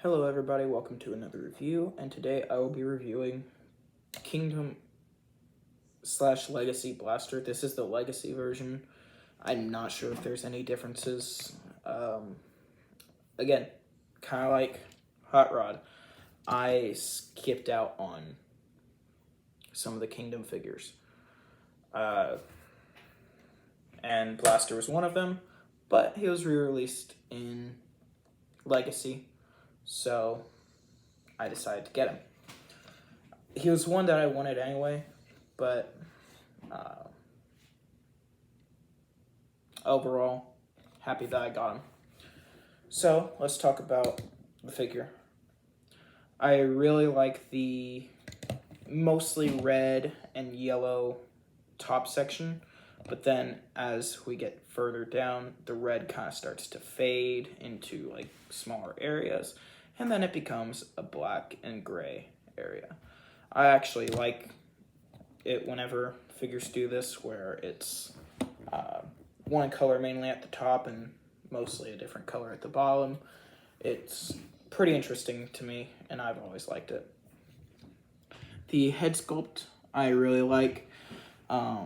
Hello everybody, welcome to another review, and today I will be reviewing Kingdom / Legacy Blaster. This is the Legacy version. I'm not sure if there's any differences. Again, kind of like Hot Rod, I skipped out on some of the Kingdom figures. And Blaster was one of them, but he was re-released in Legacy, so I decided to get him. He was one that I wanted anyway, but overall, happy that I got him. So let's talk about the figure. I really like the mostly red and yellow top section, but then as we get further down, the red kind of starts to fade into like smaller areas, and then it becomes a black and gray area. I actually like it whenever figures do this, where it's one color mainly at the top and mostly a different color at the bottom. It's pretty interesting to me, and I've always liked it. The head sculpt I really like. I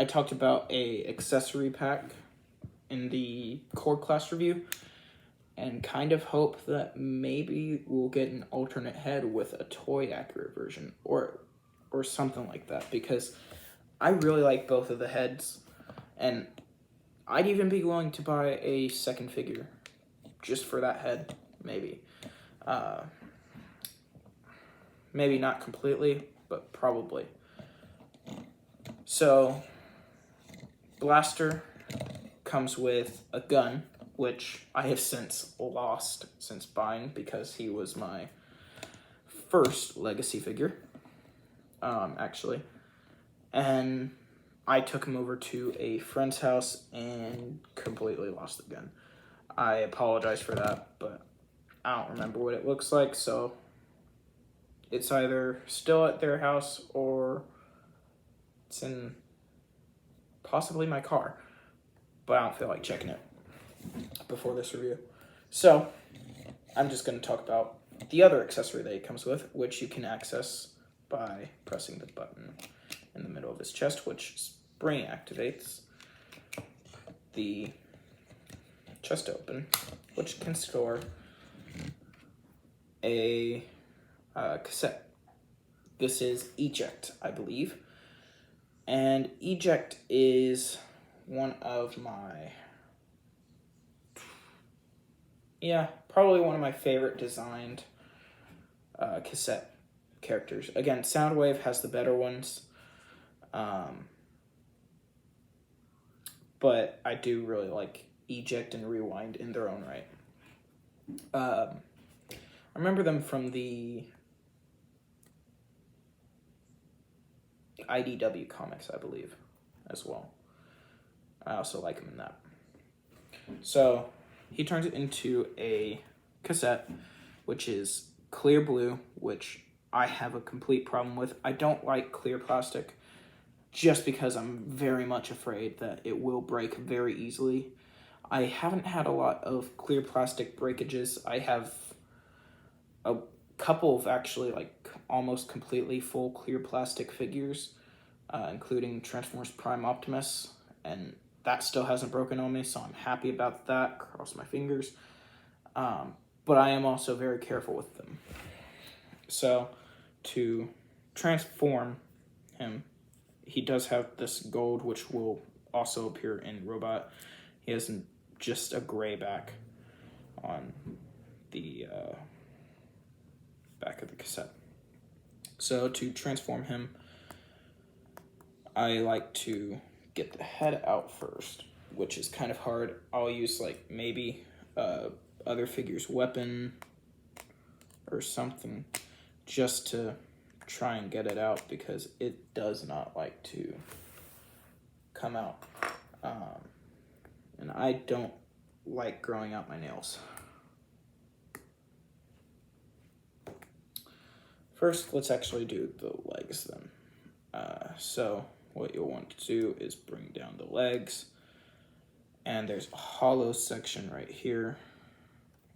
talked about a accessory pack in the core class review, and kind of hope that maybe we'll get an alternate head with a toy accurate version or something like that, because I really like both of the heads, and I'd even be willing to buy a second figure just for that head, maybe. Maybe not completely, but probably. So, Blaster comes with a gun, which I have since lost since buying, because he was my first Legacy figure, actually. And I took him over to a friend's house and completely lost the gun. I apologize for that, but I don't remember what it looks like, so it's either still at their house or it's in possibly my car, but I don't feel like checking it before this review. So I'm just going to talk about the other accessory that it comes with, which you can access by pressing the button in the middle of his chest, which spring activates the chest open, which can store a cassette. This is Eject, I believe, and Eject is one of my probably one of my favorite designed cassette characters. Again, Soundwave has the better ones, but I do really like Eject and Rewind in their own right. I remember them from the IDW comics, I believe, as well. I also like him in that. So he turns it into a cassette, which is clear blue, which I have a complete problem with. I don't like clear plastic just because I'm very much afraid that it will break very easily. I haven't had a lot of clear plastic breakages. I have a couple of actually like almost completely full clear plastic figures, including Transformers Prime Optimus, and that still hasn't broken on me, so I'm happy about that. Cross my fingers. But I am also very careful with them. So to transform him, he does have this gold, which will also appear in Robot. He has just a gray back on the back of the cassette. So to transform him, I like to get the head out first, which is kind of hard. I'll use like maybe other figure's weapon or something just to try and get it out, because it does not like to come out. And I don't like growing out my nails. First, let's actually do the legs then. So what you'll want to do is bring down the legs, and there's a hollow section right here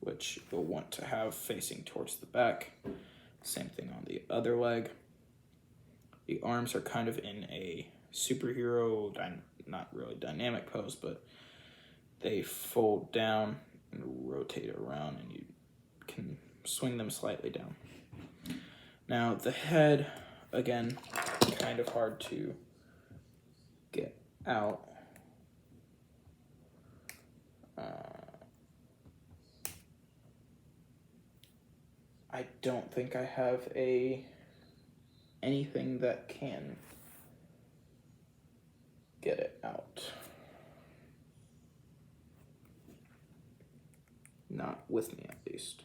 which you'll want to have facing towards the back. Same thing on the other leg. The arms are kind of in a superhero, not really dynamic pose, but they fold down and rotate around, and you can swing them slightly down. Now the head, again, kind of hard to get out. I don't think I have anything that can get it out. Not with me, at least.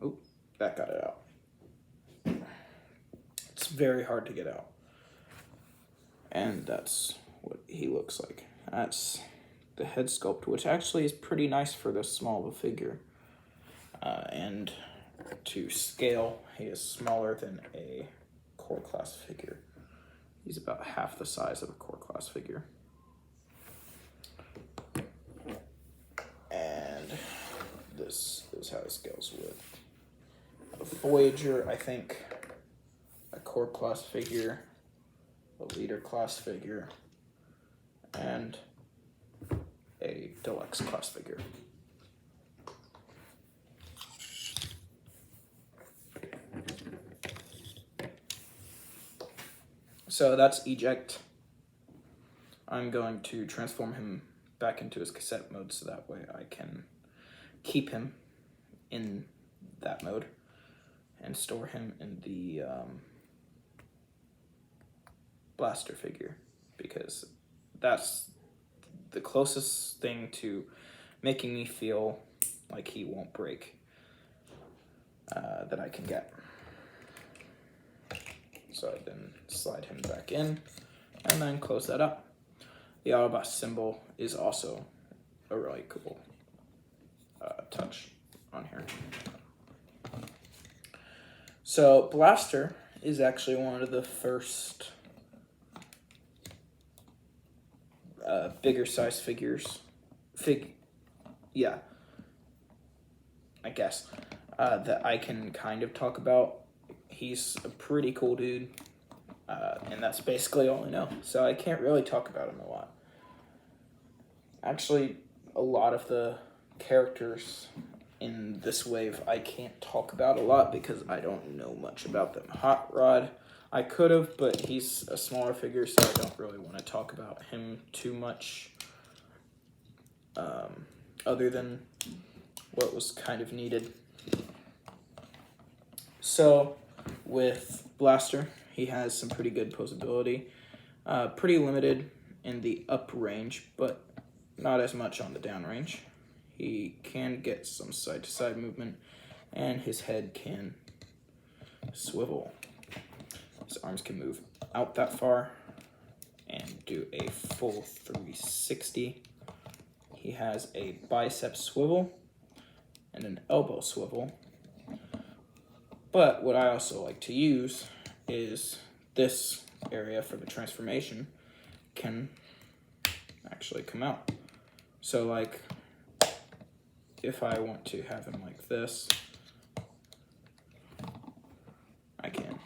Oh, that got it out. It's very hard to get out. And that's what he looks like. That's the head sculpt, which actually is pretty nice for this small of a figure. And to scale, he is smaller than a core class figure. He's about half the size of a core class figure. And this is how it scales with a Voyager, I think, a core class figure, a leader class figure, and a deluxe class figure. So that's eject. I'm going to transform him back into his cassette mode so that way I can keep him in that mode and store him in the blaster figure, because that's the closest thing to making me feel like he won't break that I can get. So I then slide him back in and then close that up. The Autobot symbol is also a really cool touch on here. So Blaster is actually one of the first bigger size figures. I guess that I can kind of talk about. He's a pretty cool dude, and that's basically all I know. So I can't really talk about him a lot. Actually, a lot of the characters in this wave I can't talk about a lot because I don't know much about them. Hot Rod, I could have, but he's a smaller figure, so I don't really want to talk about him too much, other than what was kind of needed. So with Blaster, he has some pretty good posability, pretty limited in the up range, but not as much on the down range. He can get some side-to-side movement, and his head can swivel. His arms can move out that far and do a full 360. He has a bicep swivel and an elbow swivel. But what I also like to use is this area for the transformation can actually come out. So like, if I want to have him like this, I can.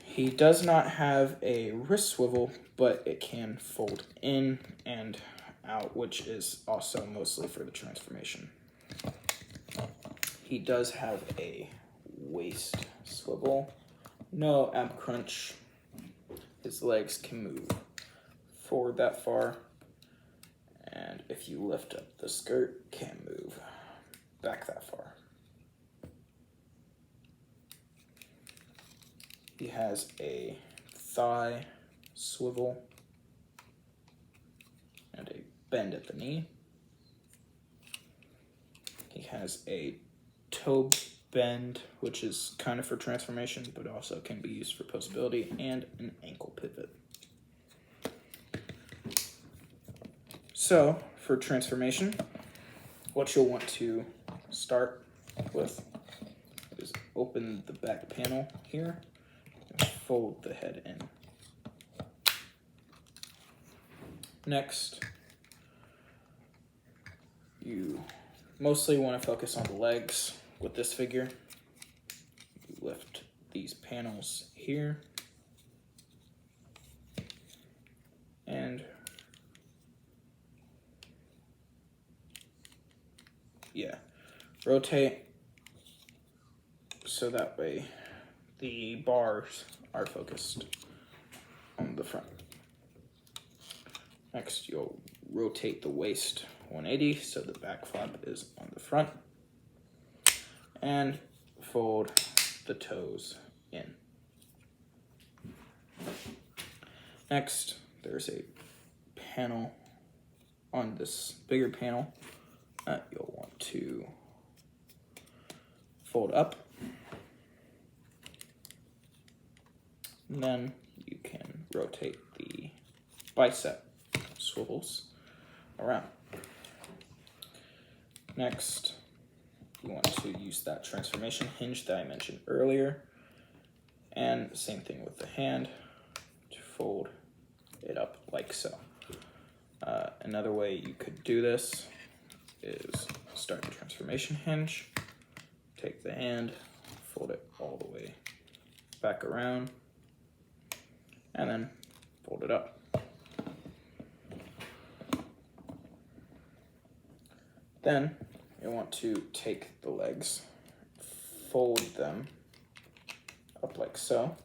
He does not have a wrist swivel, but it can fold in and out, which is also mostly for the transformation. He does have a waist swivel, no ab crunch. His legs can move forward that far, and if you lift up the skirt, can move back that far. He has a thigh swivel and a bend at the knee. He has a toe bend, which is kind of for transformation, but also can be used for posability, and an ankle pivot. So, for transformation, what you'll want to start with is open the back panel here, and fold the head in. Next, you mostly want to focus on the legs with this figure. You lift these panels here and rotate so that way the bars are focused on the front. Next, you'll rotate the waist 180 so the back flap is on the front, and fold the toes in. Next, there's a panel on this bigger panel that you'll want to fold up, and then you can rotate the bicep swivels around. Next, you want to use that transformation hinge that I mentioned earlier, and same thing with the hand, to fold it up like so. Another way you could do this is start the transformation hinge, take the hand, fold it all the way back around, and then fold it up. Then you want to take the legs, fold them up like so,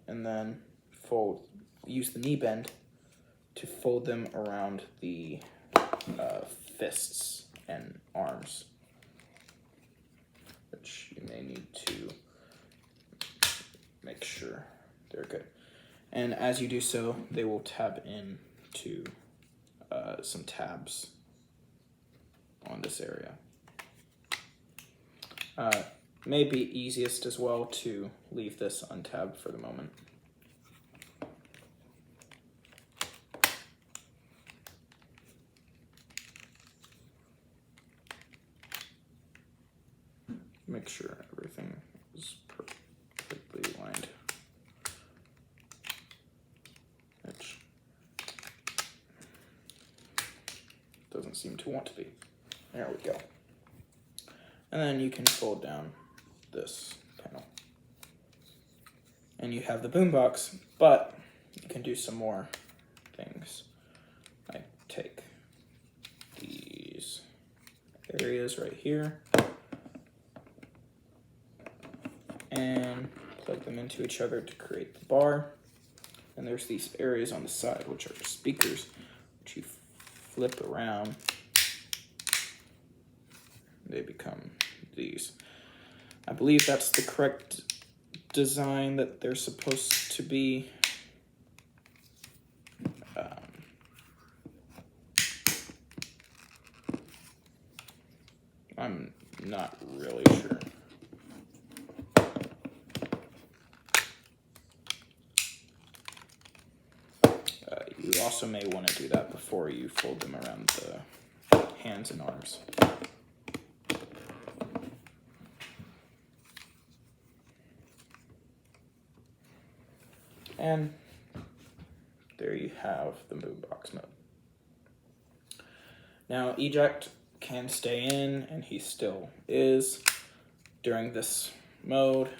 and then use the knee bend to fold them around the fists and arms, which you may need to make sure they're good. And as you do so, they will tab into some tabs on this area. May be easiest as well to leave this untabbed for the moment. Make sure everything is perfectly aligned. Which doesn't seem to want to be. There we go. And then you can fold down this panel. And you have the boombox, but you can do some more things. I take these areas right here and plug them into each other to create the bar. And there's these areas on the side, which are speakers, which you flip around. They become these. I believe that's the correct design that they're supposed to be. I'm not really sure. You also may want to do that before you fold them around the hands and arms. And there you have the boombox mode. Now eject can stay in, and he still is during this mode,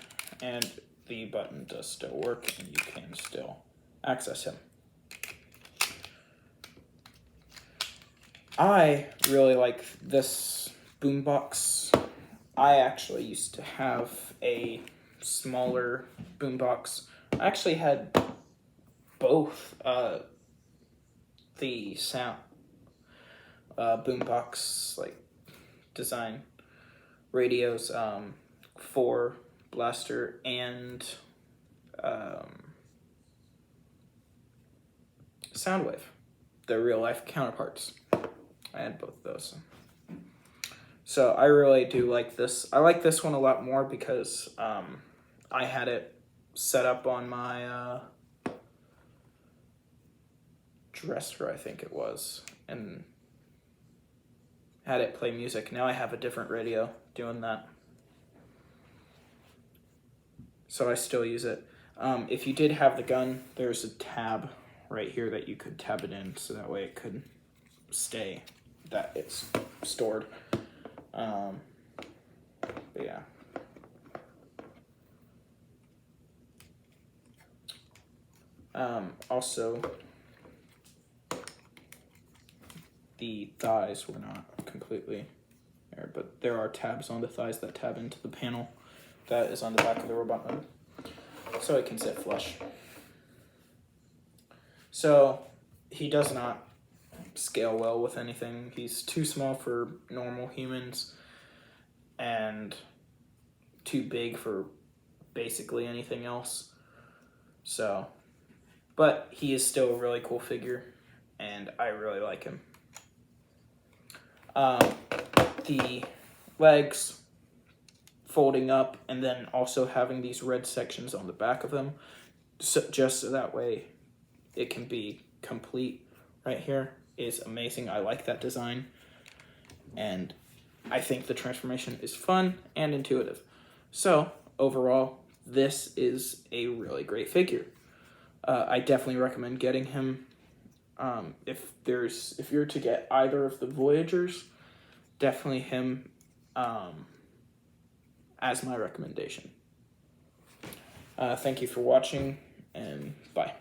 and the button does still work, and you can still access him. I really like this boombox. I actually used to have a smaller boombox. I actually had both the sound boombox like design radios for Blaster and Soundwave, their real life counterparts. I had both of those. So I really do like this. I like this one a lot more because I had it set up on my dresser, I think it was, and had it play music. Now I have a different radio doing that. So I still use it. If you did have the gun, there's a tab right here that you could tab it in, so that way it could stay that it's stored. But yeah. Also, the thighs were not completely there, but there are tabs on the thighs that tab into the panel that is on the back of the robot mode, so it can sit flush. So he does not scale well with anything. He's too small for normal humans and too big for basically anything else. So, but he is still a really cool figure, and I really like him. The legs folding up and then also having these red sections on the back of them, just so that way it can be complete right here, is amazing. I like that design, and I think the transformation is fun and intuitive. So overall, this is a really great figure. I definitely recommend getting him. If you're to get either of the Voyagers, definitely him as my recommendation. Thank you for watching, and bye.